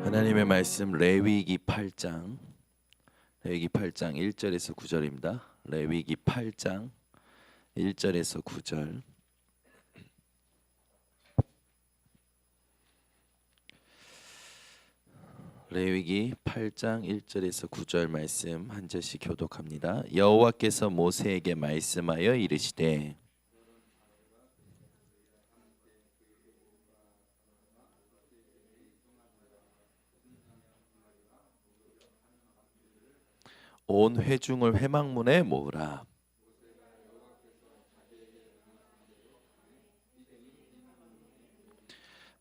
하나님의 말씀 레위기 8장 1절에서 9절입니다. 레위기 8장 1절에서 9절. 레위기 8장 1절에서 9절 말씀 한 절씩 교독합니다. 여호와께서 모세에게 말씀하여 이르시되 온 회중을 회막문에 모으라.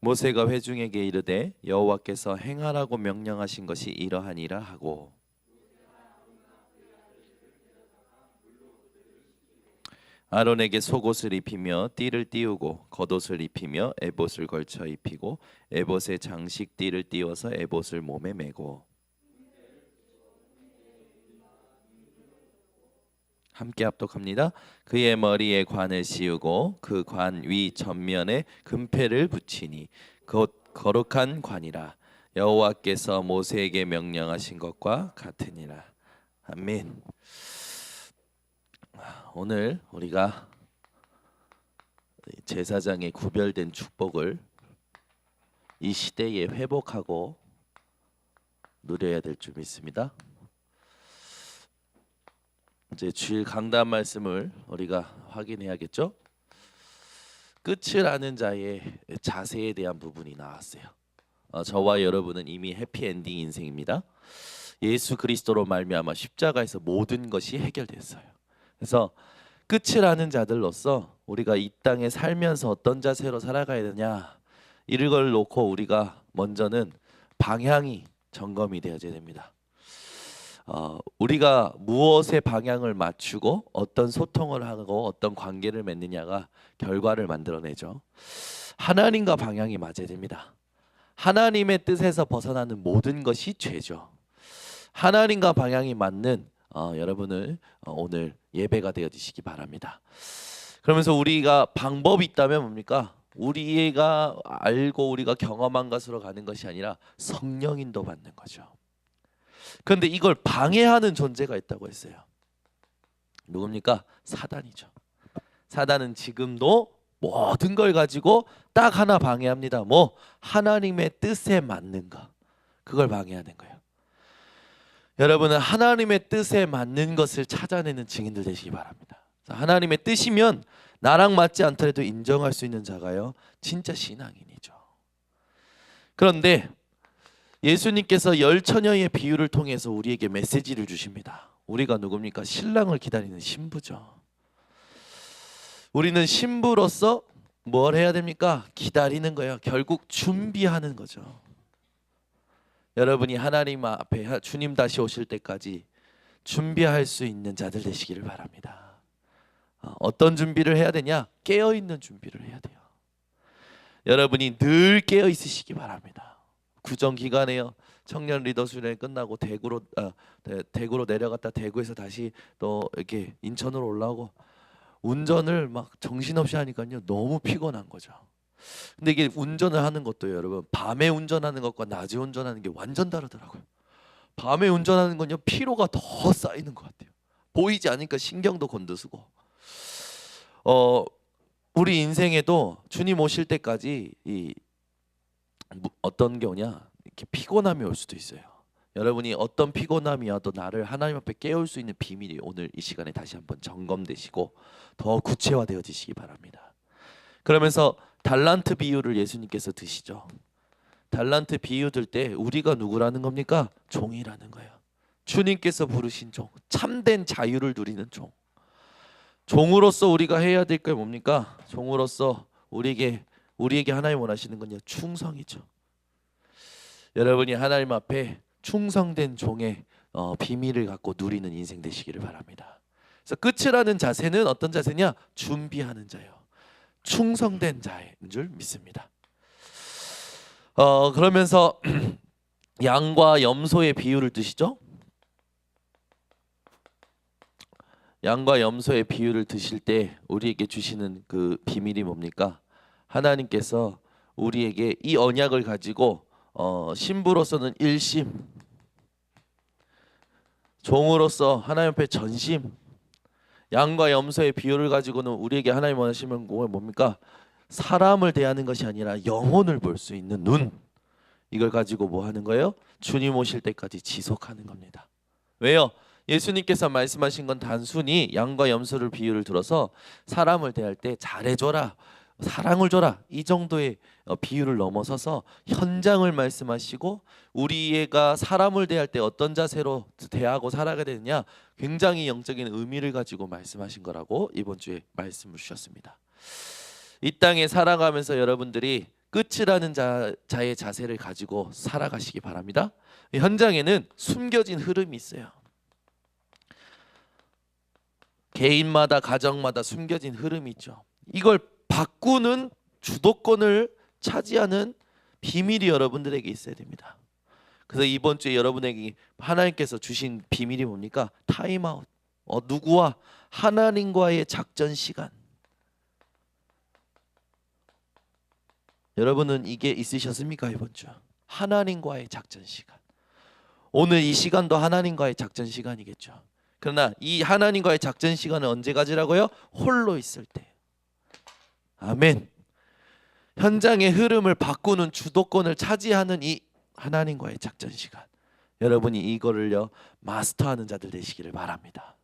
모세가 회중에게 이르되 여호와께서 행하라고 명령하신 것이 이러하니라 하고, 아론에게 속옷을 입히며 띠를 띄우고 겉옷을 입히며 에봇을 걸쳐 입히고 에봇에 장식 띠를 띄워서 에봇을 몸에 메고, 함께 합독합니다. 그의 머리에 관을 씌우고 그 관 위 전면에 금패를 붙이니 곧 거룩한 관이라. 여호와께서 모세에게 명령하신 것과 같으니라. 아멘. 오늘 우리가 제사장의 구별된 축복을 이 시대에 회복하고 누려야 될 줄 믿습니다. 이제 주일 강단 말씀을 우리가 확인해야겠죠? 끝을 아는 자의 자세에 대한 부분이 나왔어요. 저와 여러분은 이미 해피엔딩 인생입니다. 예수 그리스도로 말미암아 십자가에서 모든 것이 해결됐어요. 그래서 끝을 아는 자들로서 우리가 이 땅에 살면서 어떤 자세로 살아가야 되냐, 이걸 놓고 우리가 먼저는 방향이 점검이 되어야 됩니다. 우리가 무엇의 방향을 맞추고 어떤 소통을 하고 어떤 관계를 맺느냐가 결과를 만들어내죠. 하나님과 방향이 맞아야 됩니다. 하나님의 뜻에서 벗어나는 모든 것이 죄죠. 하나님과 방향이 맞는 여러분을 오늘 예배가 되어지시기 바랍니다. 그러면서 우리가 방법이 있다면 뭡니까? 우리가 알고 우리가 경험한 것으로 가는 것이 아니라 성령인도 받는 거죠. 그런데 이걸 방해하는 존재가 있다고 했어요. 누굽니까? 사단이죠. 사단은 지금도 모든 걸 가지고 딱 하나 방해합니다. 하나님의 뜻에 맞는 거, 그걸 방해하는 거예요. 여러분은 하나님의 뜻에 맞는 것을 찾아내는 증인들 되시기 바랍니다. 하나님의 뜻이면 나랑 맞지 않더라도 인정할 수 있는 자가요, 진짜 신앙인이죠. 그런데 예수님께서 열처녀의 비유를 통해서 우리에게 메시지를 주십니다. 우리가 누굽니까? 신랑을 기다리는 신부죠. 우리는 신부로서 뭘 해야 됩니까? 기다리는 거예요. 결국 준비하는 거죠. 여러분이 하나님 앞에 주님 다시 오실 때까지 준비할 수 있는 자들 되시기를 바랍니다. 어떤 준비를 해야 되냐? 깨어있는 준비를 해야 돼요. 여러분이 늘 깨어 있으시기 바랍니다. 구정 기간에요. 청년 리더 수련회 끝나고 대구로 내려갔다 대구에서 다시 또 이렇게 인천으로 올라오고 운전을 막 정신없이 하니까요, 너무 피곤한 거죠. 근데 이게 운전을 하는 것도 여러분, 밤에 운전하는 것과 낮에 운전하는 게 완전 다르더라고요. 밤에 운전하는 건요, 피로가 더 쌓이는 것 같아요. 보이지 않으니까 신경도 곤두서고. 우리 인생에도 주님 오실 때까지 어떤 게 오냐, 이렇게 피곤함이 올 수도 있어요. 여러분이 어떤 피곤함이 와도 나를 하나님 앞에 깨울 수 있는 비밀이 오늘 이 시간에 다시 한번 점검되시고 더 구체화되어지시기 바랍니다. 그러면서 달란트 비유를 예수님께서 드시죠. 달란트 비유 들 때 우리가 누구라는 겁니까? 종이라는 거예요. 주님께서 부르신 종, 참된 자유를 누리는 종. 종으로서 우리가 해야 될 게 뭡니까? 종으로서 우리에게 하나님 원하시는 건요, 충성이죠. 여러분이 하나님 앞에 충성된 종의 비밀을 갖고 누리는 인생 되시기를 바랍니다. 그래서 끝을 하는 자세는 어떤 자세냐? 준비하는 자요. 충성된 자인 줄 믿습니다. 그러면서 양과 염소의 비유를 드시죠. 양과 염소의 비유를 드실 때 우리에게 주시는 그 비밀이 뭡니까? 하나님께서 우리에게 이 언약을 가지고 신부로서는 일심, 종으로서 하나님 앞에 전심, 양과 염소의 비유를 가지고는 우리에게 하나님 원하시는 건 뭡니까? 사람을 대하는 것이 아니라 영혼을 볼 수 있는 눈. 이걸 가지고 뭐 하는 거예요? 주님 오실 때까지 지속하는 겁니다. 왜요? 예수님께서 말씀하신 건 단순히 양과 염소를 비유를 들어서 사람을 대할 때 잘해줘라, 사랑을 줘라, 이 정도의 비유를 넘어서서 현장을 말씀하시고 우리가 사람을 대할 때 어떤 자세로 대하고 살아가야 되느냐, 굉장히 영적인 의미를 가지고 말씀하신 거라고 이번 주에 말씀을 주셨습니다. 이 땅에 살아가면서 여러분들이 끝이라는 자의 자세를 가지고 살아가시기 바랍니다. 현장에는 숨겨진 흐름이 있어요. 개인마다, 가정마다 숨겨진 흐름이 있죠. 이걸 바꾸는 주도권을 차지하는 비밀이 여러분들에게 있어야 됩니다. 그래서 이번 주에 여러분에게 하나님께서 주신 비밀이 뭡니까? 타임아웃. 누구와? 하나님과의 작전 시간. 여러분은 이게 있으셨습니까? 이번 주 하나님과의 작전 시간. 오늘 이 시간도 하나님과의 작전 시간이겠죠. 그러나 이 하나님과의 작전 시간을 언제 가지라고요? 홀로 있을 때. 아멘. 현장의 흐름을 바꾸는 주도권을 차지하는 이 하나님과의 작전 시간, 여러분이 이거를요 마스터하는 자들 되시기를 바랍니다.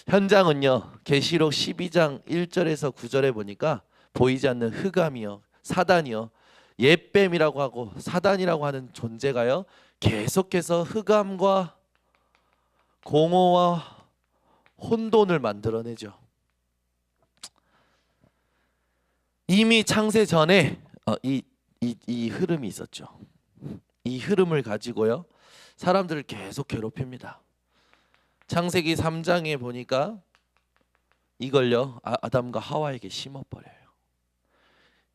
현장은요 계시록 12장 1절에서 9절에 보니까 보이지 않는 흑암이요, 사단이요, 옛뱀이라고 하고 사단이라고 하는 존재가요 계속해서 흑암과 공허와 혼돈을 만들어내죠. 이미 창세 전에 이 흐름이 있었죠. 이 흐름을 가지고요 사람들을 계속 괴롭힙니다. 창세기 3장에 보니까 이걸요 아담과 하와에게 심어버려요.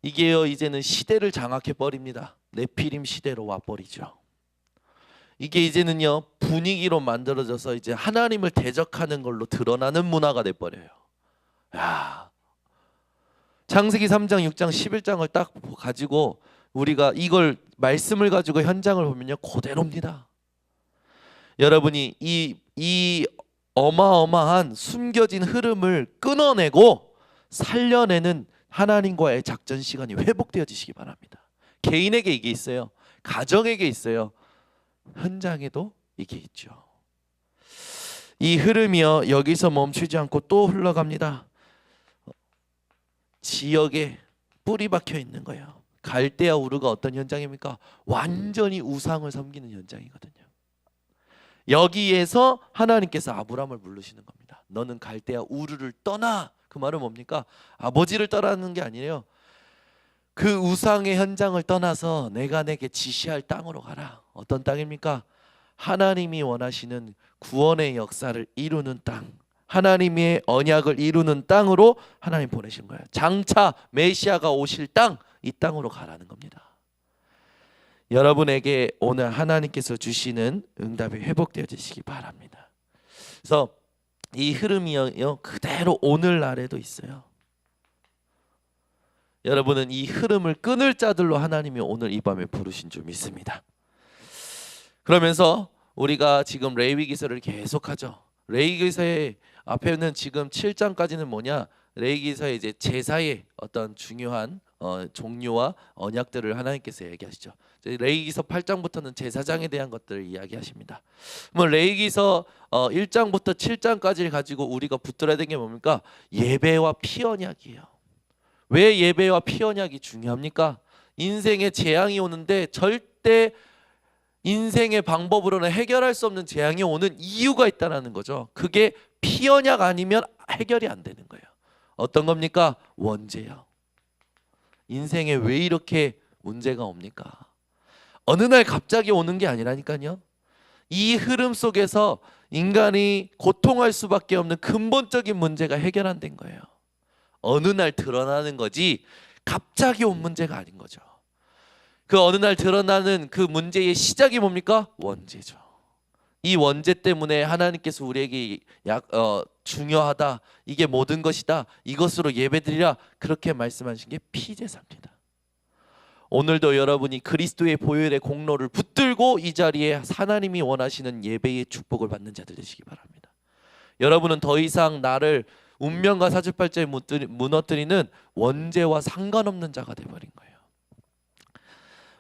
이게요 이제는 시대를 장악해 버립니다. 네피림 시대로 와버리죠. 이게 이제는요 분위기로 만들어져서 이제 하나님을 대적하는 걸로 드러나는 문화가 돼버려요. 야, 창세기 3장, 6장, 11장을 딱 가지고 우리가 이걸 말씀을 가지고 현장을 보면요 그대로입니다. 여러분이 이 어마어마한 숨겨진 흐름을 끊어내고 살려내는 하나님과의 작전 시간이 회복되어지시기 바랍니다. 개인에게 이게 있어요. 가정에게 있어요. 현장에도 이게 있죠. 이 흐름이요 여기서 멈추지 않고 또 흘러갑니다. 지역에 뿌리 박혀 있는 거예요. 갈대아 우르가 어떤 현장입니까? 완전히 우상을 섬기는 현장이거든요. 여기에서 하나님께서 아브라함을 부르시는 겁니다. 너는 갈대아 우르를 떠나. 그 말은 뭡니까? 아버지를 떠나는 게 아니에요. 그 우상의 현장을 떠나서 내가 내게 지시할 땅으로 가라. 어떤 땅입니까? 하나님이 원하시는 구원의 역사를 이루는 땅, 하나님의 언약을 이루는 땅으로 하나님 보내신 거예요. 장차 메시아가 오실 땅, 이 땅으로 가라는 겁니다. 여러분에게 오늘 하나님께서 주시는 응답이 회복되어지시기 바랍니다. 그래서 이 흐름이요 그대로 오늘날에도 있어요. 여러분은 이 흐름을 끊을 자들로 하나님이 오늘 이 밤에 부르신 줄 믿습니다. 그러면서 우리가 지금 레위기서를 계속하죠. 레위기서의 앞에는 지금 7장까지는 뭐냐? 레위기서의 이제 제사의 어떤 중요한 종류와 언약들을 하나님께서 얘기하시죠. 레위기서 8장부터는 제사장에 대한 것들을 이야기하십니다. 뭐 레위기서 1장부터 7장까지를 가지고 우리가 붙들어야 되는 게 뭡니까? 예배와 피 언약이에요. 왜 예배와 피 언약이 중요합니까? 인생에 재앙이 오는데 절대 인생의 방법으로는 해결할 수 없는 재앙이 오는 이유가 있다는 거죠. 그게 피 언약 아니면 해결이 안 되는 거예요. 어떤 겁니까? 원죄요. 인생에 왜 이렇게 문제가 옵니까? 어느 날 갑자기 오는 게 아니라니까요. 이 흐름 속에서 인간이 고통할 수밖에 없는 근본적인 문제가 해결 안 된 거예요. 어느 날 드러나는 거지 갑자기 온 문제가 아닌 거죠. 그 어느 날 드러나는 그 문제의 시작이 뭡니까? 원죄죠. 이 원죄 때문에 하나님께서 우리에게 중요하다, 이게 모든 것이다, 이것으로 예배드리라, 그렇게 말씀하신 게 피제사입니다. 오늘도 여러분이 그리스도의 보혈의 공로를 붙들고 이 자리에 하나님이 원하시는 예배의 축복을 받는 자들 되시기 바랍니다. 여러분은 더 이상 나를 운명과 사주팔자에 무너뜨리는 원죄와 상관없는 자가 되어버린 거예요.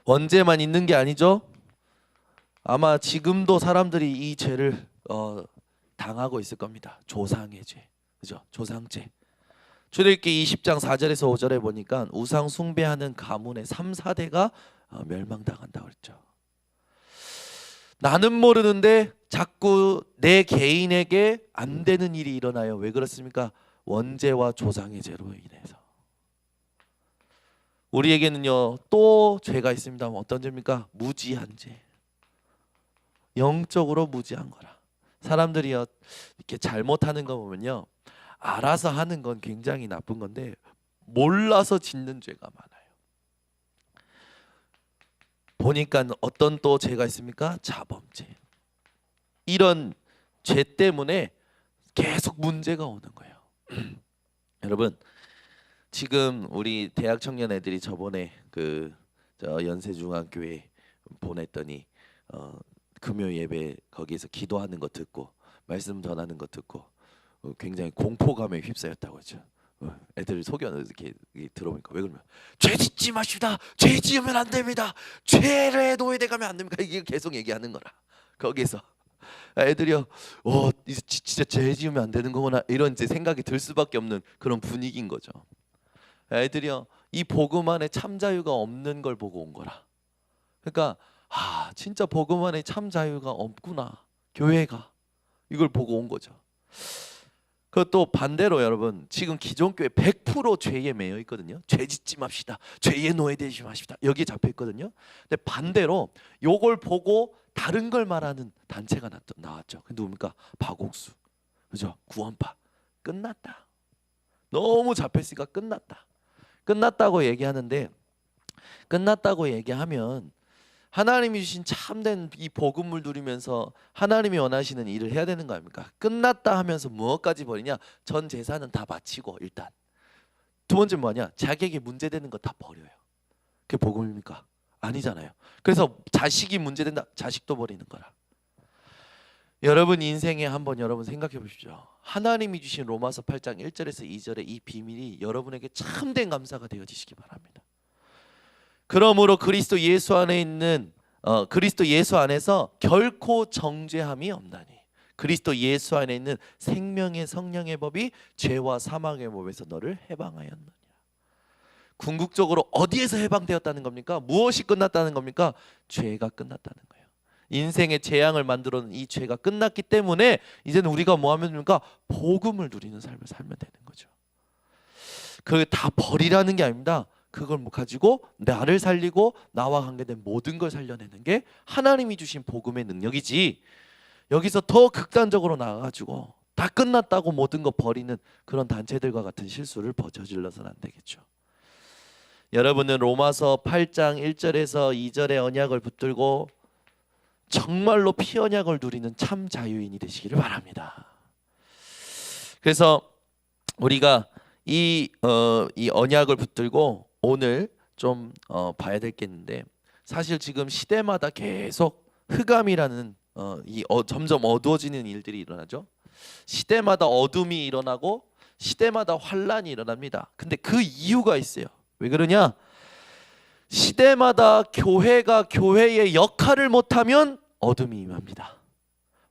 원죄만 있는 게 아니죠. 아마 지금도 사람들이 이 죄를 당하고 있을 겁니다. 조상의 죄, 그죠? 조상죄. 출애굽기 20장 4절에서 5절에 보니까 우상 숭배하는 가문의 3, 4대가 멸망당한다고 그랬죠. 나는 모르는데 자꾸 내 개인에게 안 되는 일이 일어나요. 왜 그렇습니까? 원죄와 조상의 죄로 인해서. 우리에게는요 또 죄가 있습니다. 어떤 죄입니까? 무지한 죄. 영적으로 무지한 거라. 사람들이요 이렇게 잘못하는 거 보면요 알아서 하는 건 굉장히 나쁜 건데 몰라서 짓는 죄가 많아요. 보니까 어떤 또 죄가 있습니까? 자범죄. 이런 죄 때문에 계속 문제가 오는 거예요. 여러분 지금 우리 대학 청년 애들이 저번에 저 연세중앙교회 보냈더니 금요 예배 거기에서 기도하는 거 듣고 말씀 전하는 거 듣고 굉장히 공포감에 휩싸였다고 했죠. 애들을 속여서 이렇게 들어보니까 왜 그러면 죄 짓지 마시다. 죄 지으면 안 됩니다. 죄의 노예돼 가면 안 됩니까? 이게 계속 얘기하는 거라. 거기서 애들이요, 진짜 죄 지으면 안 되는 거구나 이런 이제 생각이 들 수밖에 없는 그런 분위기인 거죠. 애들이요, 이 복음 안에 참 자유가 없는 걸 보고 온 거라. 그러니까 진짜 복음 안에 참 자유가 없구나. 교회가 이걸 보고 온 거죠. 그것도 반대로 여러분 지금 기존 교회 100% 죄에 매여 있거든요. 죄 짓지 맙시다. 죄의 노예 되지 맙시다. 여기에 잡혀 있거든요. 근데 반대로 요걸 보고 다른 걸 말하는 단체가 나왔죠. 그 누굽니까? 박옥수, 그죠? 구원파. 끝났다. 너무 잡혔으니까 끝났다. 끝났다고 얘기하는데 끝났다고 얘기하면 하나님이 주신 참된 이 복음을 누리면서 하나님이 원하시는 일을 해야 되는 거 아닙니까? 끝났다 하면서 무엇까지 버리냐? 전 재산은 다 바치고 일단. 두 번째 뭐냐? 자기에게 문제되는 거 다 버려요. 그게 복음입니까? 아니잖아요. 그래서 자식이 문제된다. 자식도 버리는 거라. 여러분 인생에 한번 여러분 생각해 보십시오. 하나님이 주신 로마서 8장 1절에서 2절의 이 비밀이 여러분에게 참된 감사가 되어지시기 바랍니다. 그러므로 그리스도 예수 안에 있는 그리스도 예수 안에서 결코 정죄함이 없나니 그리스도 예수 안에 있는 생명의 성령의 법이 죄와 사망의 법에서 너를 해방하였느니라. 궁극적으로 어디에서 해방되었다는 겁니까? 무엇이 끝났다는 겁니까? 죄가 끝났다는 거예요. 인생의 재앙을 만들어 놓은 이 죄가 끝났기 때문에 이제는 우리가 뭐 하면 됩니까? 복음을 누리는 삶을 살면 되는 거죠. 그걸 다 버리라는 게 아닙니다. 그걸 가지고 나를 살리고 나와 관계된 모든 걸 살려내는 게 하나님이 주신 복음의 능력이지, 여기서 더 극단적으로 나가가지고 다 끝났다고 모든 거 버리는 그런 단체들과 같은 실수를 저질러서는 안 되겠죠. 여러분은 로마서 8장 1절에서 2절의 언약을 붙들고 정말로 피언약을 누리는 참 자유인이 되시기를 바랍니다. 그래서 우리가 이 언약을 붙들고 오늘 좀 봐야 될 게 있는데, 사실 지금 시대마다 계속 흑암이라는 점점 어두워지는 일들이 일어나죠. 시대마다 어둠이 일어나고 시대마다 환란이 일어납니다. 근데 그 이유가 있어요. 왜 그러냐? 시대마다 교회가 교회의 역할을 못하면 어둠이 임합니다.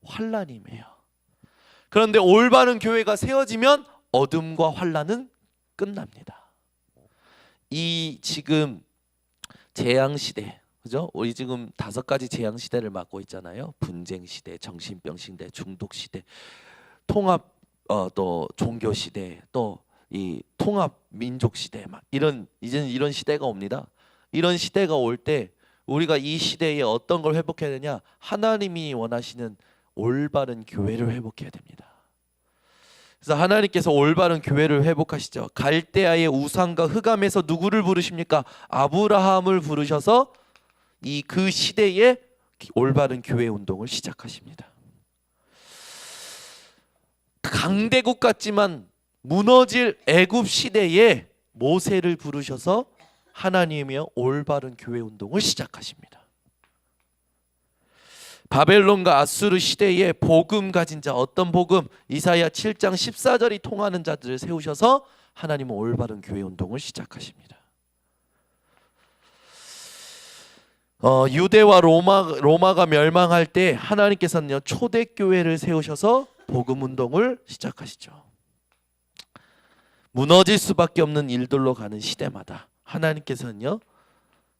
환란이 임해요. 그런데 올바른 교회가 세워지면 어둠과 환란은 끝납니다. 이 지금 재앙 시대, 그죠? 우리 지금 5가지 재앙 시대를 맞고 있잖아요. 분쟁 시대, 정신병 시대, 중독 시대, 통합 또 종교 시대, 또 이 통합 민족 시대, 막 이제는 이런 시대가 옵니다. 이런 시대가 올 때 우리가 이 시대에 어떤 걸 회복해야 되냐? 하나님이 원하시는 올바른 교회를 회복해야 됩니다. 그래서 하나님께서 올바른 교회를 회복하시죠. 갈대아의 우상과 흑암에서 누구를 부르십니까? 아브라함을 부르셔서 그 시대에 올바른 교회 운동을 시작하십니다. 강대국 같지만 무너질 애굽 시대에 모세를 부르셔서 하나님이여 올바른 교회 운동을 시작하십니다. 바벨론과 아수르 시대에 복음 가진 자, 어떤 복음? 이사야 7장 14절이 통하는 자들을 세우셔서 하나님은 올바른 교회 운동을 시작하십니다. 유대와 로마가 멸망할 때 하나님께서는요 초대교회를 세우셔서 복음 운동을 시작하시죠. 무너질 수밖에 없는 일들로 가는 시대마다 하나님께서는요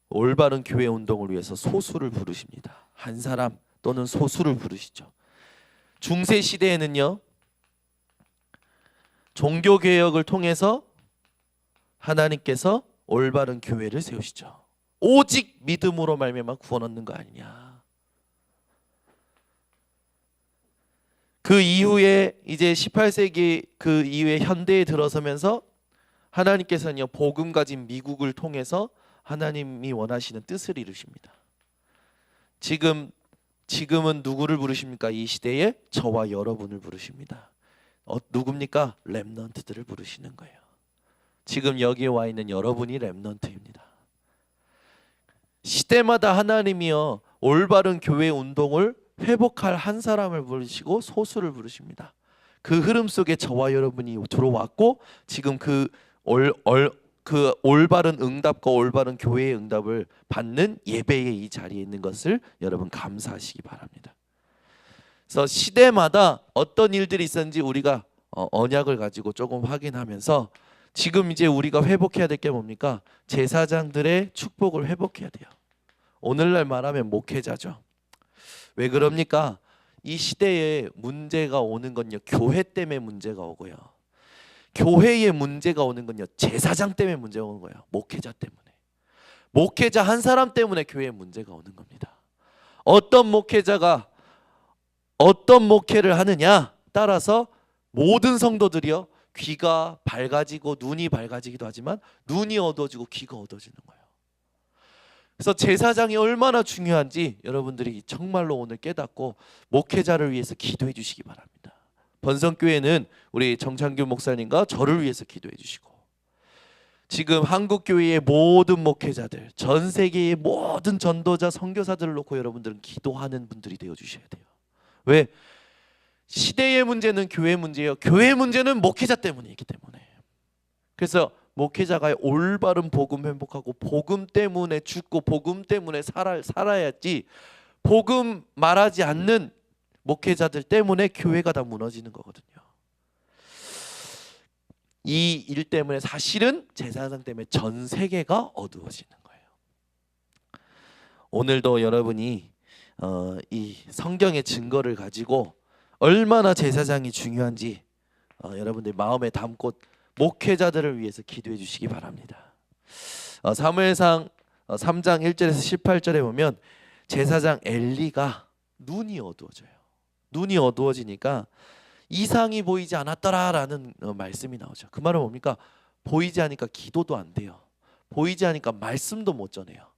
올바른 교회 운동을 위해서 소수를 부르십니다. 한 사람 또는 소수를 부르시죠. 중세 시대에는요 종교 개혁을 통해서 하나님께서 올바른 교회를 세우시죠. 오직 믿음으로 말미암아 구원 얻는 거 아니냐. 그 이후에 이제 18세기 그 이후에 현대에 들어서면서 하나님께서는요 복음 가진 미국을 통해서 하나님이 원하시는 뜻을 이루십니다. 지금은 누구를 부르십니까? 이 시대에 저와 여러분을 부르십니다. 누굽니까? 렘넌트들을 부르시는 거예요. 지금 여기에 와 있는 여러분이 렘넌트입니다. 시대마다 하나님이요 올바른 교회 운동을 회복할 한 사람을 부르시고 소수를 부르십니다. 그 흐름 속에 저와 여러분이 들어왔고 지금 그 올바른 응답과 올바른 교회의 응답을 받는 예배의 이 자리에 있는 것을 여러분 감사하시기 바랍니다. 그래서 시대마다 어떤 일들이 있었는지 우리가 언약을 가지고 조금 확인하면서 지금 이제 우리가 회복해야 될 게 뭡니까? 제사장들의 축복을 회복해야 돼요. 오늘날 말하면 목회자죠. 왜 그럽니까? 이 시대에 문제가 오는 건요 교회 때문에 문제가 오고요, 교회에 문제가 오는 건요 제사장 때문에 문제가 오는 거예요. 목회자 때문에. 목회자 한 사람 때문에 교회에 문제가 오는 겁니다. 어떤 목회자가 어떤 목회를 하느냐 따라서 모든 성도들이요 귀가 밝아지고 눈이 밝아지기도 하지만 눈이 어두워지고 귀가 어두워지는 거예요. 그래서 제사장이 얼마나 중요한지 여러분들이 정말로 오늘 깨닫고 목회자를 위해서 기도해 주시기 바랍니다. 번성교회는 우리 정창규 목사님과 저를 위해서 기도해 주시고, 지금 한국교회의 모든 목회자들, 전 세계의 모든 전도자, 선교사들을 놓고 여러분들은 기도하는 분들이 되어 주셔야 돼요. 왜? 시대의 문제는 교회 문제예요. 교회 문제는 목회자 때문이기 때문에. 그래서 목회자가 올바른 복음 회복하고 복음 때문에 죽고 복음 때문에 살아야지, 복음 말하지 않는 목회자들 때문에 교회가 다 무너지는 거거든요. 이 일 때문에 사실은 제사장 때문에 전 세계가 어두워지는 거예요. 오늘도 여러분이 이 성경의 증거를 가지고 얼마나 제사장이 중요한지 여러분들 마음에 담고 목회자들을 위해서 기도해 주시기 바랍니다. 사무엘상 3장 1절에서 18절에 보면 제사장 엘리가 눈이 어두워져요. 눈이 어두워지니까 이상이 보이지 않았더라라는 말씀이 나오죠. 그 말은 뭡니까? 보이지 않으니까 기도도 안 돼요. 보이지 않으니까 말씀도 못 전해요.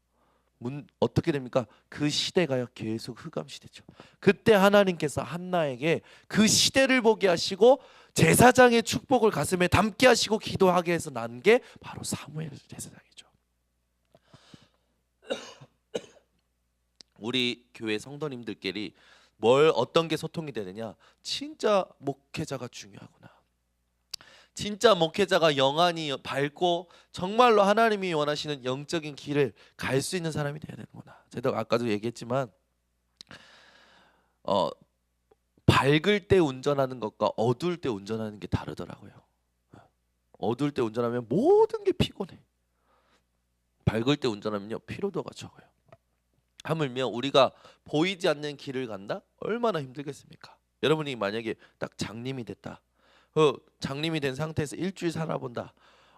어떻게 됩니까? 그 시대가요 계속 흑암 시대죠. 그때 하나님께서 한나에게 그 시대를 보게 하시고 제사장의 축복을 가슴에 담게 하시고 기도하게 해서 난 게 바로 사무엘 제사장이죠. 우리 교회 성도님들끼리 어떤 게 소통이 되느냐? 진짜 목회자가 중요하구나. 진짜 목회자가 영안이 밝고 정말로 하나님이 원하시는 영적인 길을 갈 수 있는 사람이 되어야 되는구나. 제가 아까도 얘기했지만 밝을 때 운전하는 것과 어두울 때 운전하는 게 다르더라고요. 어두울 때 운전하면 모든 게 피곤해. 밝을 때 운전하면요 피로도가 적어요. 하물며 우리가 보이지 않는 길을 간다? 얼마나 힘들겠습니까? 여러분이 만약에 딱 장님이 됐다. 장님이 된 상태에서 일주일 살아본다.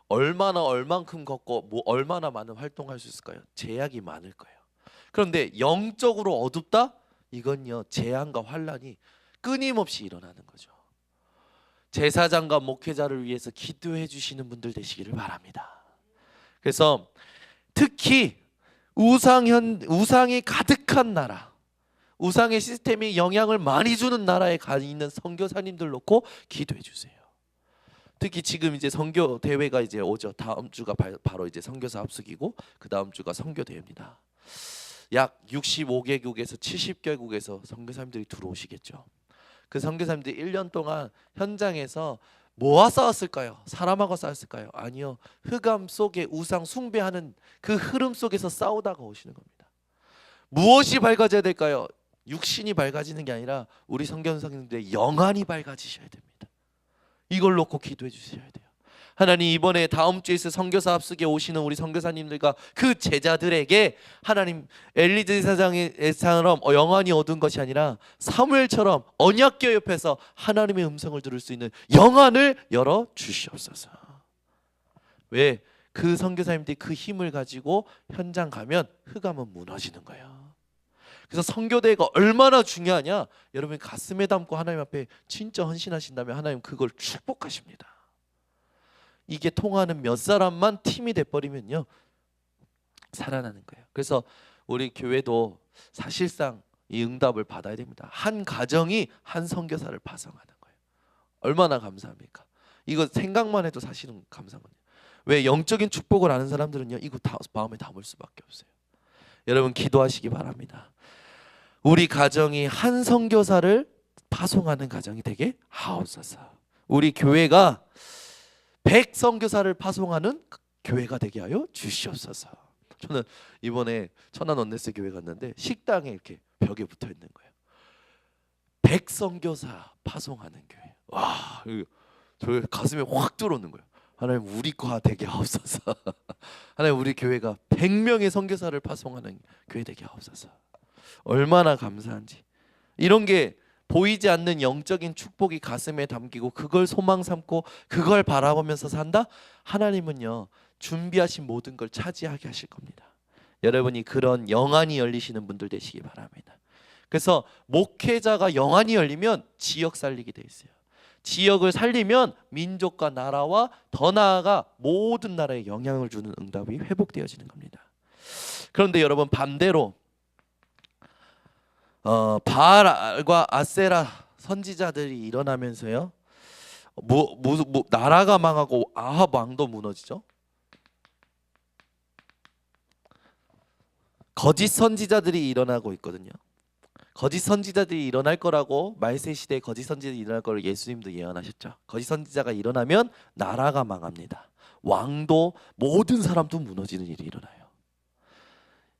얼만큼 걷고 얼마나 많은 활동할 수 있을까요? 제약이 많을 거예요. 그런데 영적으로 어둡다? 이건요 재앙과 환란이 끊임없이 일어나는 거죠. 제사장과 목회자를 위해서 기도해 주시는 분들 되시기를 바랍니다. 그래서 특히 우상이 가득한 나라, 우상의 시스템이 영향을 많이 주는 나라에 가 있는 선교사님들 놓고 기도해 주세요. 특히 지금 이제 선교 대회가 이제 오죠. 다음 주가 바로 이제 선교사 합숙이고 그 다음 주가 선교 대회입니다. 약 65개국에서 70개국에서 선교사님들이 들어오시겠죠. 그 선교사님들이 1년 동안 현장에서 뭐와 싸웠을까요? 사람하고 싸웠을까요? 아니요. 흑암 속에 우상 숭배하는 그 흐름 속에서 싸우다가 오시는 겁니다. 무엇이 밝아져야 될까요? 육신이 밝아지는 게 아니라 우리 선교사님들의 영안이 밝아지셔야 됩니다. 이걸 놓고 기도해 주셔야 돼요. 하나님, 이번에 다음 주에 있을 선교사 합숙에 오시는 우리 선교사님들과 그 제자들에게 하나님, 엘리 제사장처럼 영안이 어두운 것이 아니라 사무엘처럼 언약궤 옆에서 하나님의 음성을 들을 수 있는 영안을 열어 주시옵소서. 왜? 그 선교사님들이 그 힘을 가지고 현장 가면 흑암은 무너지는 거예요. 그래서 선교대회가 얼마나 중요하냐? 여러분 가슴에 담고 하나님 앞에 진짜 헌신하신다면 하나님 그걸 축복하십니다. 이게 통하는 몇 사람만 팀이 돼버리면요 살아나는 거예요. 그래서 우리 교회도 사실상 이 응답을 받아야 됩니다. 한 가정이 한 선교사를 파송하는 거예요. 얼마나 감사합니까? 이거 생각만 해도 사실은 감사하거든요. 왜? 영적인 축복을 아는 사람들은요 이거 다 마음에 담을 수밖에 없어요. 여러분 기도하시기 바랍니다. 우리 가정이 한 선교사를 파송하는 가정이 되게 하옵소서. 우리 교회가 100 선교사를 파송하는 교회가 되게 하여 주시옵소서. 저는 이번에 천안 원네스 교회 갔는데 식당에 이렇게 벽에 붙어 있는 거예요. 100 선교사 파송하는 교회. 와, 저 가슴에 확 들어오는 거예요. 하나님 우리 과 되게 하옵소서. 하나님 우리 교회가 100명의 선교사를 파송하는 교회 되게 하옵소서. 얼마나 감사한지. 이런 게 보이지 않는 영적인 축복이 가슴에 담기고 그걸 소망 삼고 그걸 바라보면서 산다? 하나님은요 준비하신 모든 걸 차지하게 하실 겁니다. 여러분이 그런 영안이 열리시는 분들 되시기 바랍니다. 그래서 목회자가 영안이 열리면 지역 살리게 돼 있어요. 지역을 살리면 민족과 나라와 더 나아가 모든 나라에 영향을 주는 응답이 회복되어지는 겁니다. 그런데 여러분 반대로 바알과 아세라 선지자들이 일어나면서요 나라가 망하고 아합 왕도 무너지죠. 거짓 선지자들이 일어나고 있거든요. 거짓 선지자들이 일어날 거라고 말세 시대에 거짓 선지자들이 일어날 거를 예수님도 예언하셨죠. 거짓 선지자가 일어나면 나라가 망합니다. 왕도 모든 사람도 무너지는 일이 일어나요.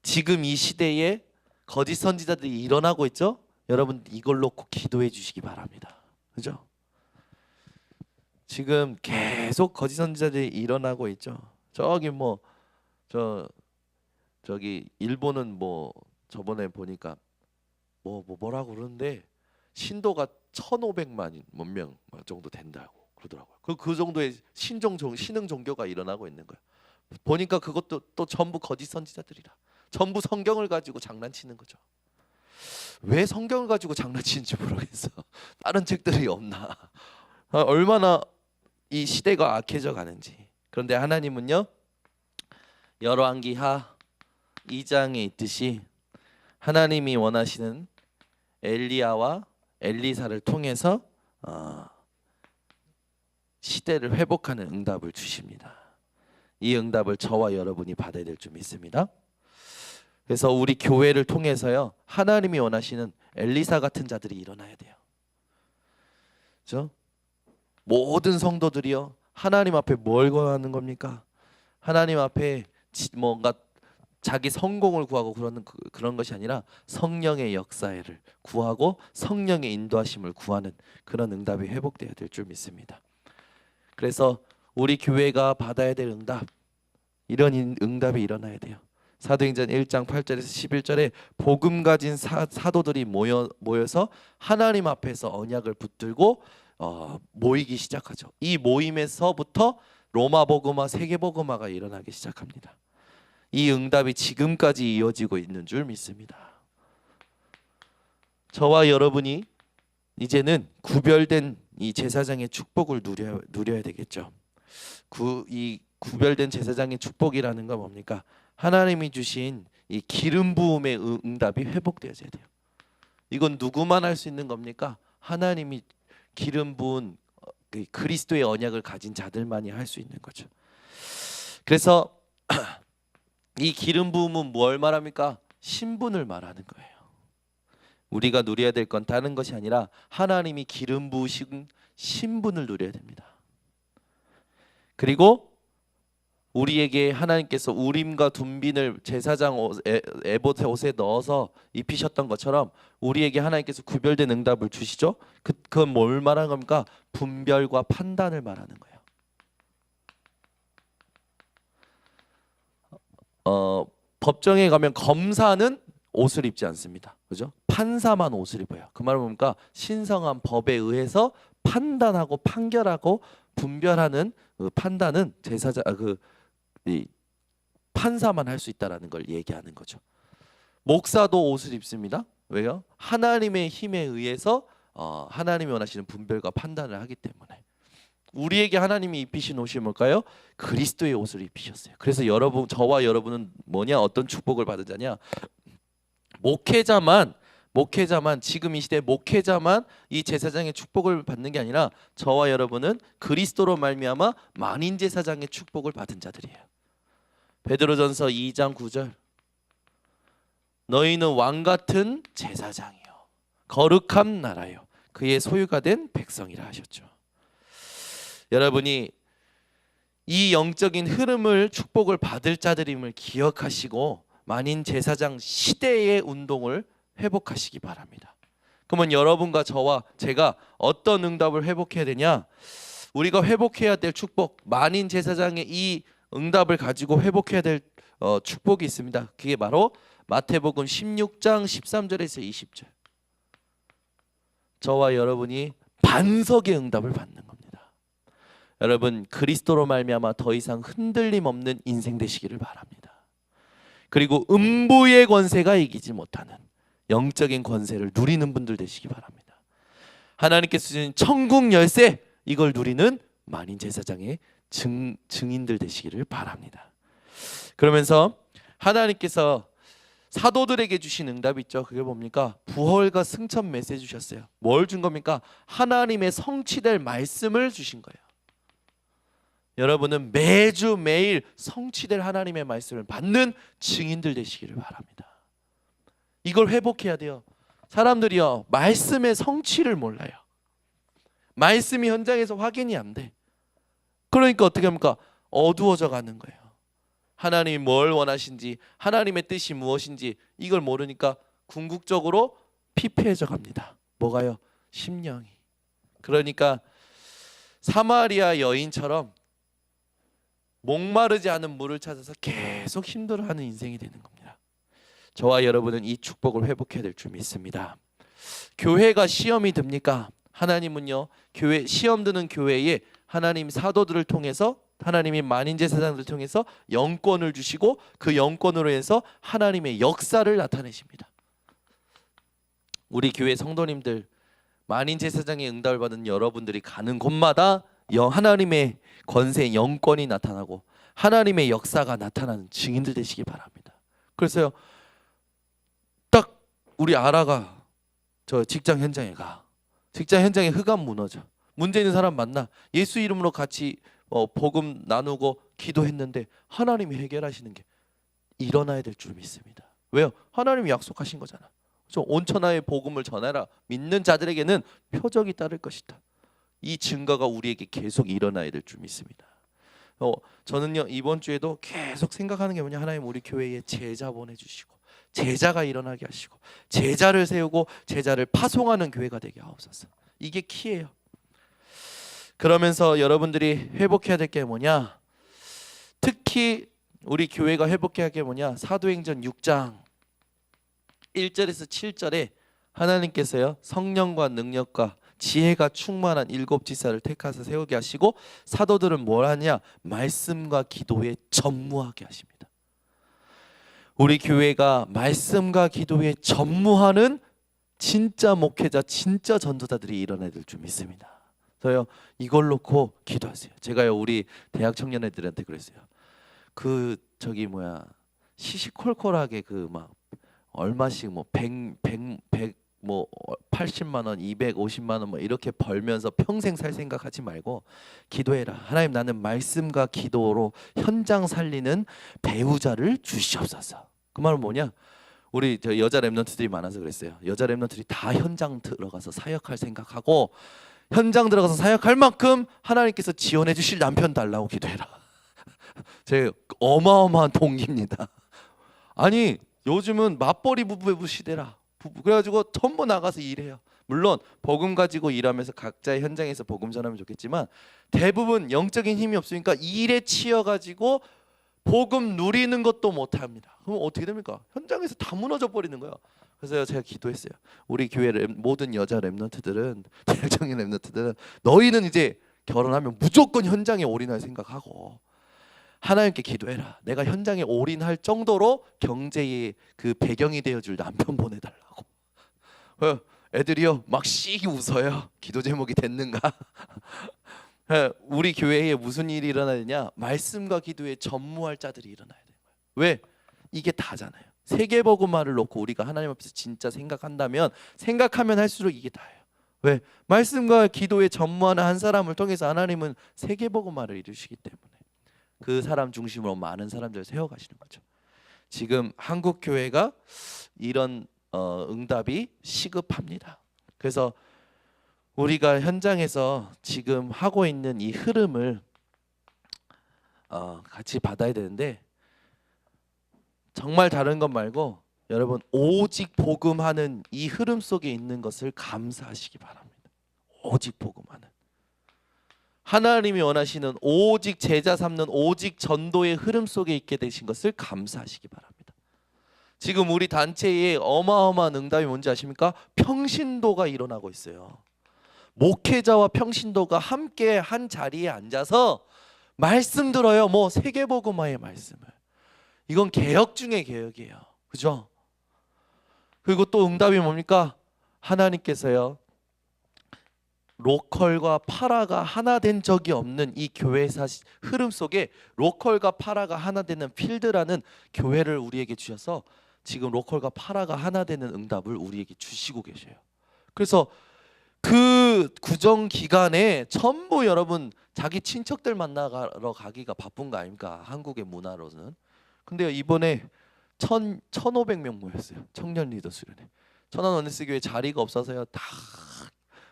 지금 이 시대에 거짓 선지자들이 일어나고 있죠. 여러분 이걸 놓고 기도해 주시기 바랍니다. 그죠? 지금 계속 거짓 선지자들이 일어나고 있죠. 저기 저기 일본은 저번에 보니까 뭐라고 그러는데 신도가 1,500만 명 정도 된다고 그러더라고요. 그 정도의 신흥 종교가 일어나고 있는 거예요. 보니까 그것도 또 전부 거짓 선지자들이라. 전부 성경을 가지고 장난치는 거죠. 왜 성경을 가지고 장난치는지 모르겠어. 다른 책들이 없나. 얼마나 이 시대가 악해져 가는지. 그런데 하나님은요 열왕기하 2장에 있듯이 하나님이 원하시는 엘리야와 엘리사를 통해서 시대를 회복하는 응답을 주십니다. 이 응답을 저와 여러분이 받아야 될 줄 믿습니다. 그래서 우리 교회를 통해서요 하나님이 원하시는 엘리사 같은 자들이 일어나야 돼요. 그렇죠? 모든 성도들이요 하나님 앞에 뭘 구하는 겁니까? 하나님 앞에 뭔가 자기 성공을 구하고 그런 것이 아니라 성령의 역사를 구하고 성령의 인도하심을 구하는 그런 응답이 회복돼야 될 줄 믿습니다. 그래서 우리 교회가 받아야 될 응답, 이런 응답이 일어나야 돼요. 사도행전 1장 8절에서 11절에 복음 가진 사도들이 모여서 하나님 앞에서 언약을 붙들고 모이기 시작하죠. 이 모임에서부터 로마 복음화, 세계 복음화가 일어나기 시작합니다. 이 응답이 지금까지 이어지고 있는 줄 믿습니다. 저와 여러분이 이제는 구별된 이 제사장의 축복을 누려야 되겠죠. 이 구별된 제사장의 축복이라는 건 뭡니까? 하나님이 주신 이 기름 부음의 응답이 회복되어져야 돼요. 이건 누구만 할 수 있는 겁니까? 하나님이 기름 부은 그 그리스도의 언약을 가진 자들만이 할 수 있는 거죠. 그래서 이 기름 부음은 뭘 말합니까? 신분을 말하는 거예요. 우리가 누려야 될 건 다른 것이 아니라 하나님이 기름 부으신 신분을 누려야 됩니다. 그리고 우리에게 하나님께서 우림과 둠빈을 제사장 에봇의 옷에 넣어서 입히셨던 것처럼 우리에게 하나님께서 구별된 응답을 주시죠. 그건 뭘 말하는 겁니까? 분별과 판단을 말하는 거예요. 법정에 가면 검사는 옷을 입지 않습니다. 그죠? 판사만 옷을 입어요. 그 말은 뭡니까? 신성한 법에 의해서 판단하고 판결하고 분별하는 그 판단은 제사장 이 판사만 할 수 있다라는 걸 얘기하는 거죠. 목사도 옷을 입습니다. 왜요? 하나님의 힘에 의해서 하나님이 원하시는 분별과 판단을 하기 때문에. 우리에게 하나님이 입히신 옷이 뭘까요? 그리스도의 옷을 입히셨어요. 그래서 저와 여러분은 뭐냐? 어떤 축복을 받은 자냐? 목회자만 지금 이 시대 목회자만 이 제사장의 축복을 받는 게 아니라 저와 여러분은 그리스도로 말미암아 만인 제사장의 축복을 받은 자들이에요. 베드로전서 2장 9절 너희는 왕 같은 제사장이요 거룩한 나라요 그의 소유가 된 백성이라 하셨죠. 여러분이 이 영적인 흐름을 축복을 받을 자들임을 기억하시고 만인 제사장 시대의 운동을 회복하시기 바랍니다. 그러면 여러분과 저와 제가 어떤 응답을 회복해야 되냐? 우리가 회복해야 될 축복, 만인 제사장의 이 응답을 가지고 회복해야 될 축복이 있습니다. 그게 바로 마태복음 16장 13절에서 20절. 저와 여러분이 반석의 응답을 받는 겁니다. 여러분 그리스도로 말미암아 더 이상 흔들림 없는 인생 되시기를 바랍니다. 그리고 음부의 권세가 이기지 못하는 영적인 권세를 누리는 분들 되시기 바랍니다. 하나님께서 주신 천국 열쇠 이걸 누리는 만인 제사장의 증인들 되시기를 바랍니다. 그러면서 하나님께서 사도들에게 주신 응답이 있죠. 그게 뭡니까? 부활과 승천 메시지 주셨어요. 뭘 준 겁니까? 하나님의 성취될 말씀을 주신 거예요. 여러분은 매주 매일 성취될 하나님의 말씀을 받는 증인들 되시기를 바랍니다. 이걸 회복해야 돼요. 사람들이요 말씀의 성취를 몰라요. 말씀이 현장에서 확인이 안 돼. 그러니까 어떻게 합니까? 어두워져 가는 거예요. 하나님이 뭘 원하신지 하나님의 뜻이 무엇인지 이걸 모르니까 궁극적으로 피폐해져 갑니다. 뭐가요? 심령이. 그러니까 사마리아 여인처럼 목마르지 않은 물을 찾아서 계속 힘들어하는 인생이 되는 겁니다. 저와 여러분은 이 축복을 회복해야 될 줄 믿습니다. 교회가 시험이 듭니까? 하나님은요 교회 시험 드는 교회에 하나님 사도들을 통해서 하나님이 만인 제사장들을 통해서 영권을 주시고 그 영권으로 해서 하나님의 역사를 나타내십니다. 우리 교회 성도님들 만인 제사장의 응답을 받은 여러분들이 가는 곳마다 하나님의 권세 영권이 나타나고 하나님의 역사가 나타나는 증인들 되시기 바랍니다. 그래서요 딱 우리 아라가 저 직장 현장에 가. 직장 현장에 흑암 무너져. 문제 있는 사람 만나. 예수 이름으로 같이 복음 나누고 기도했는데 하나님이 해결하시는 게 일어나야 될 줄 믿습니다. 왜요? 하나님이 약속하신 거잖아. 온 천하의 복음을 전하라. 믿는 자들에게는 표적이 따를 것이다. 이 증거가 우리에게 계속 일어나야 될 줄 믿습니다. 저는요 이번 주에도 계속 생각하는 게 뭐냐, 하나님 우리 교회에 제자 보내주시고 제자가 일어나게 하시고 제자를 세우고 제자를 파송하는 교회가 되게 하옵소서. 이게 키예요. 그러면서 여러분들이 회복해야 될 게 뭐냐, 특히 우리 교회가 회복해야 할 게 뭐냐, 사도행전 6장 1절에서 7절에 하나님께서요 성령과 능력과 지혜가 충만한 7 지사를 택하사 세우게 하시고 사도들은 뭘 하냐, 말씀과 기도에 전무하게 하십니다. 우리 교회가 말씀과 기도에 전무하는 진짜 목회자, 진짜 전도자들이 일어나야 될 줄 믿습니다. 그래서 이걸 놓고 기도하세요. 제가요 우리 대학 청년애들한테 그랬어요. 시시콜콜하게 그 막 얼마씩 뭐 100 뭐 80만 원, 250만 원 뭐 이렇게 벌면서 평생 살 생각하지 말고 기도해라. 하나님, 나는 말씀과 기도로 현장 살리는 배우자를 주시옵소서. 그 말은 뭐냐? 우리 저 여자 랩런트들이 많아서 그랬어요. 여자 랩런트들이 다 현장 들어가서 사역할 생각하고 현장 들어가서 사역할 만큼 하나님께서 지원해 주실 남편 달라고 기도해라. 제 어마어마한 동기입니다. 아니 요즘은 맞벌이 부부 시대라. 그래가지고 전부 나가서 일해요. 물론 복음 가지고 일하면서 각자의 현장에서 복음 전하면 좋겠지만 대부분 영적인 힘이 없으니까 일에 치여가지고 복음 누리는 것도 못합니다. 그럼 어떻게 됩니까? 현장에서 다 무너져 버리는 거예요. 그래서 제가 기도했어요. 우리 교회 모든 여자 랩런트들은, 대학적인 랩런트들은 너희는 이제 결혼하면 무조건 현장에 올인할 생각하고 하나님께 기도해라. 내가 현장에 올인할 정도로 경제의 그 배경이 되어줄 남편 보내달라고. 애들이요 막 씩 웃어요. 기도 제목이 됐는가? 우리 교회에 무슨 일이 일어나느냐? 말씀과 기도에 전무할 자들이 일어나야 돼요. 왜? 이게 다잖아요. 세계복음화를 놓고 우리가 하나님 앞에서 진짜 생각하면 할수록 이게 다예요. 왜? 말씀과 기도에 전무하는 한 사람을 통해서 하나님은 세계복음화를 이루시기 때문에 그 사람 중심으로 많은 사람들을 세워가시는 거죠. 지금 한국 교회가 이런 응답이 시급합니다. 그래서 우리가 현장에서 지금 하고 있는 이 흐름을 같이 받아야 되는데 정말 다른 것 말고 여러분 오직 복음하는 이 흐름 속에 있는 것을 감사하시기 바랍니다. 오직 복음하는 하나님이 원하시는 오직 제자 삼는 오직 전도의 흐름 속에 있게 되신 것을 감사하시기 바랍니다. 지금 우리 단체에 어마어마한 응답이 뭔지 아십니까? 평신도가 일어나고 있어요. 목회자와 평신도가 함께 한 자리에 앉아서 말씀 들어요. 뭐 세계복음화의 말씀을. 이건 개혁 중의 개혁이에요. 그죠? 그리고 또 응답이 뭡니까? 하나님께서요 로컬과 파라가 하나 된 적이 없는 이 교회사 흐름 속에 로컬과 파라가 하나 되는 필드라는 교회를 우리에게 주셔서 지금 로컬과 파라가 하나 되는 응답을 우리에게 주시고 계셔요. 그래서 그 구정 기간에 전부 여러분 자기 친척들 만나러 가기가 바쁜 거 아닙니까? 한국의 문화로는. 근데요 이번에 1,500명 모였어요. 청년 리더 수련회. 천안 원네스 교회 자리가 없어서요 다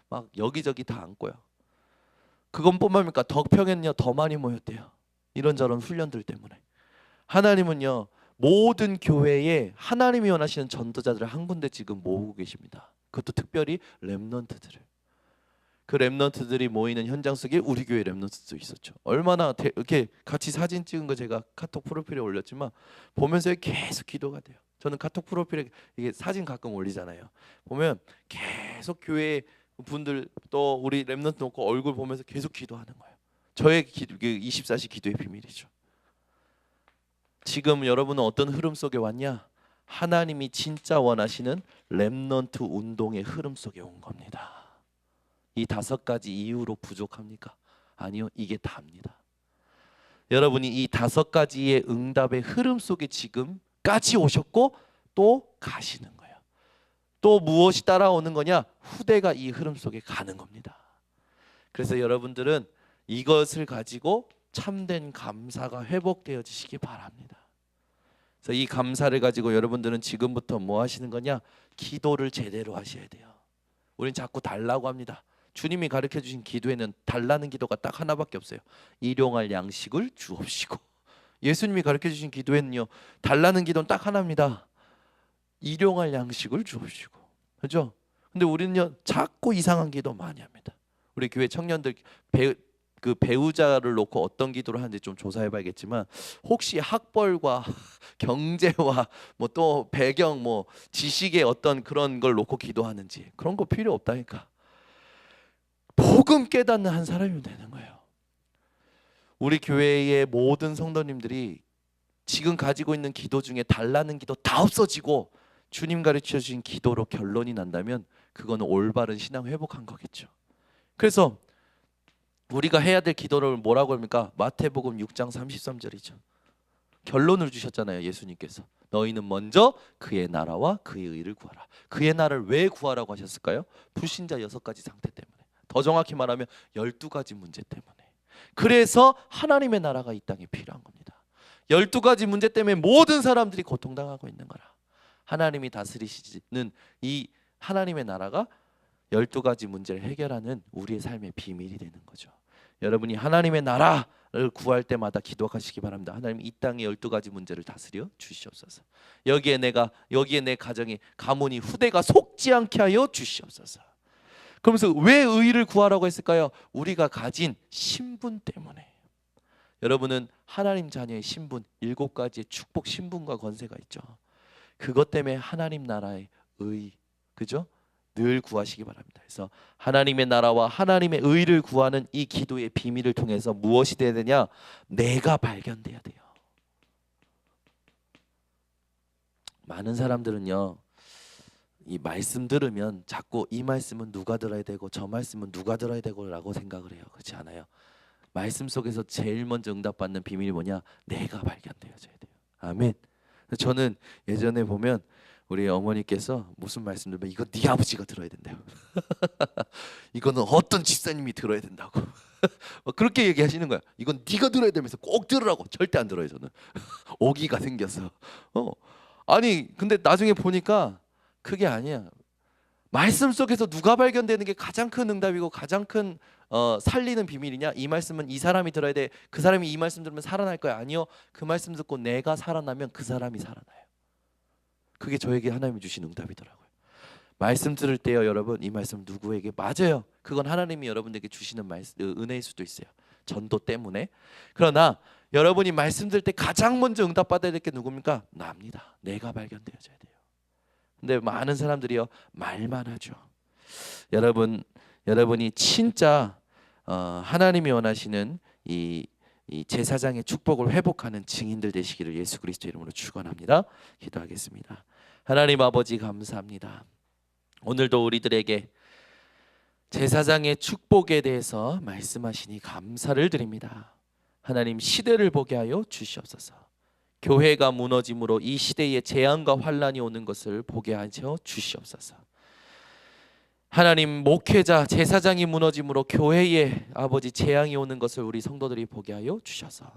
막 여기저기 다 앉고요. 그건뿐만입니까? 덕평에는요 더 많이 모였대요. 이런저런 훈련들 때문에. 하나님은요 모든 교회에 하나님이 원하시는 전도자들을 한 군데 지금 모으고 계십니다. 그것도 특별히 렘넌트들을. 그 렘넌트들이 모이는 현장 속에 우리 교회 렘넌트도 있었죠. 얼마나 이렇게 같이 사진 찍은 거 제가 카톡 프로필에 올렸지만 보면서 계속 기도가 돼요. 저는 카톡 프로필에 이게 사진 가끔 올리잖아요. 보면 계속 교회 분들 또 우리 렘넌트 놓고 얼굴 보면서 계속 기도하는 거예요. 저의 24시 기도의 비밀이죠. 지금 여러분은 어떤 흐름 속에 왔냐? 하나님이 진짜 원하시는 렘넌트 운동의 흐름 속에 온 겁니다. 이 5가지 이유로 부족합니까? 아니요, 이게 다입니다. 여러분이 이 5가지의 응답의 흐름 속에 지금까지 오셨고 또 가시는 거예요. 또 무엇이 따라오는 거냐? 후대가 이 흐름 속에 가는 겁니다. 그래서 여러분들은 이것을 가지고 참된 감사가 회복되어지시기 바랍니다. 그래서 이 감사를 가지고 여러분들은 지금부터 뭐 하시는 거냐? 기도를 제대로 하셔야 돼요. 우린 자꾸 달라고 합니다. 주님이 가르쳐 주신 기도에는 달라는 기도가 딱 하나밖에 없어요. 일용할 양식을 주옵시고. 예수님이 가르쳐 주신 기도에는요 달라는 기도는 딱 하나입니다. 일용할 양식을 주옵시고. 그렇죠? 근데 우리는요 자꾸 이상한 기도 많이 합니다. 우리 교회 청년들 배우자를 놓고 어떤 기도를 하는지 좀 조사해 봐야겠지만 혹시 학벌과 경제와 뭐 또 배경 뭐 지식의 어떤 그런 걸 놓고 기도하는지 그런 거 필요 없다니까. 복음 깨닫는 한 사람이면 되는 거예요. 우리 교회의 모든 성도님들이 지금 가지고 있는 기도 중에 달라는 기도 다 없어지고 주님 가르쳐 주신 기도로 결론이 난다면 그거는 올바른 신앙 회복한 거겠죠. 그래서 우리가 해야 될 기도를 뭐라고 합니까? 마태복음 6장 33절이죠. 결론을 주셨잖아요, 예수님께서. 너희는 먼저 그의 나라와 그의 의를 구하라. 그의 나라를 왜 구하라고 하셨을까요? 불신자 6가지 상태 때문에. 더 정확히 말하면 12가지 문제 때문에. 그래서 하나님의 나라가 이 땅에 필요한 겁니다. 12가지 문제 때문에 모든 사람들이 고통당하고 있는 거라. 하나님이 다스리시는 이 하나님의 나라가 12가지 문제를 해결하는 우리의 삶의 비밀이 되는 거죠. 여러분이 하나님의 나라를 구할 때마다 기도하시기 바랍니다. 하나님, 이 땅의 12가지 문제를 다스려 주시옵소서. 여기에 내 가정이, 가문이, 후대가 속지 않게 하여 주시옵소서. 그러면서 왜 의를 구하라고 했을까요? 우리가 가진 신분 때문에. 여러분은 하나님 자녀의 신분, 7가지의 축복 신분과 권세가 있죠. 그것 때문에 하나님 나라의 의, 그죠? 늘 구하시기 바랍니다. 그래서 하나님의 나라와 하나님의 의를 구하는 이 기도의 비밀을 통해서 무엇이 돼야 되냐? 내가 발견돼야 돼요. 많은 사람들은요, 이 말씀 들으면 자꾸 이 말씀은 누가 들어야 되고 저 말씀은 누가 들어야 되고 라고 생각을 해요. 그렇지 않아요. 말씀 속에서 제일 먼저 응답받는 비밀이 뭐냐? 내가 발견되어져야 돼요. 아멘. 저는 예전에 보면 우리 어머니께서 무슨 말씀 들으면 이거 네 아버지가 들어야 된대요. 이거는 어떤 집사님이 들어야 된다고. 그렇게 얘기하시는 거야. 이건 네가 들어야 되면서 꼭 들으라고. 절대 안 들어요. 저는. 오기가 생겨서. 아니 근데 나중에 보니까 그게 아니야. 말씀 속에서 누가 발견되는 게 가장 큰 응답이고 가장 큰 살리는 비밀이냐? 이 말씀은 이 사람이 들어야 돼. 그 사람이 이 말씀 들으면 살아날 거야. 아니요. 그 말씀 듣고 내가 살아나면 그 사람이 살아나요. 그게 저에게 하나님이 주신 응답이더라고요. 말씀 들을 때요, 여러분, 이 말씀 누구에게 맞아요. 그건 하나님이 여러분에게 주시는 은혜일 수도 있어요. 전도 때문에. 그러나 여러분이 말씀 들을 때 가장 먼저 응답받아야 될 게 누굽니까? 나입니다. 내가 발견되어져야 돼요. 근데 많은 사람들이요, 말만 하죠. 여러분이 진짜 하나님이 원하시는 이 제사장의 축복을 회복하는 증인들 되시기를 예수 그리스도 이름으로 축원합니다. 기도하겠습니다. 하나님 아버지 감사합니다. 오늘도 우리들에게 제사장의 축복에 대해서 말씀하시니 감사를 드립니다. 하나님, 시대를 보게 하여 주시옵소서. 교회가 무너짐으로 이 시대에 재앙과 환란이 오는 것을 보게 하여 주시옵소서. 하나님, 목회자, 제사장이 무너짐으로 교회에 아버지 재앙이 오는 것을 우리 성도들이 보게 하여 주셔서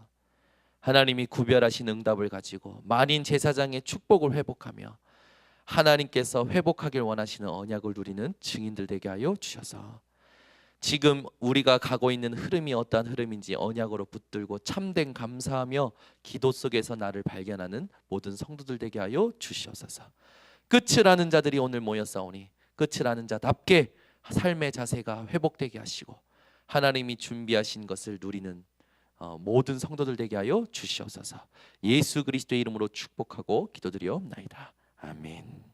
하나님이 구별하신 응답을 가지고 만인 제사장의 축복을 회복하며 하나님께서 회복하길 원하시는 언약을 누리는 증인들 되게 하여 주셔서 지금 우리가 가고 있는 흐름이 어떠한 흐름인지 언약으로 붙들고 참된 감사하며 기도 속에서 나를 발견하는 모든 성도들 되게 하여 주시옵소서. 끝을 아는 자들이 오늘 모였사오니 끝을 아는 자답게 삶의 자세가 회복되게 하시고 하나님이 준비하신 것을 누리는 모든 성도들 되게 하여 주시옵소서. 예수 그리스도의 이름으로 축복하고 기도드리옵나이다. 아멘.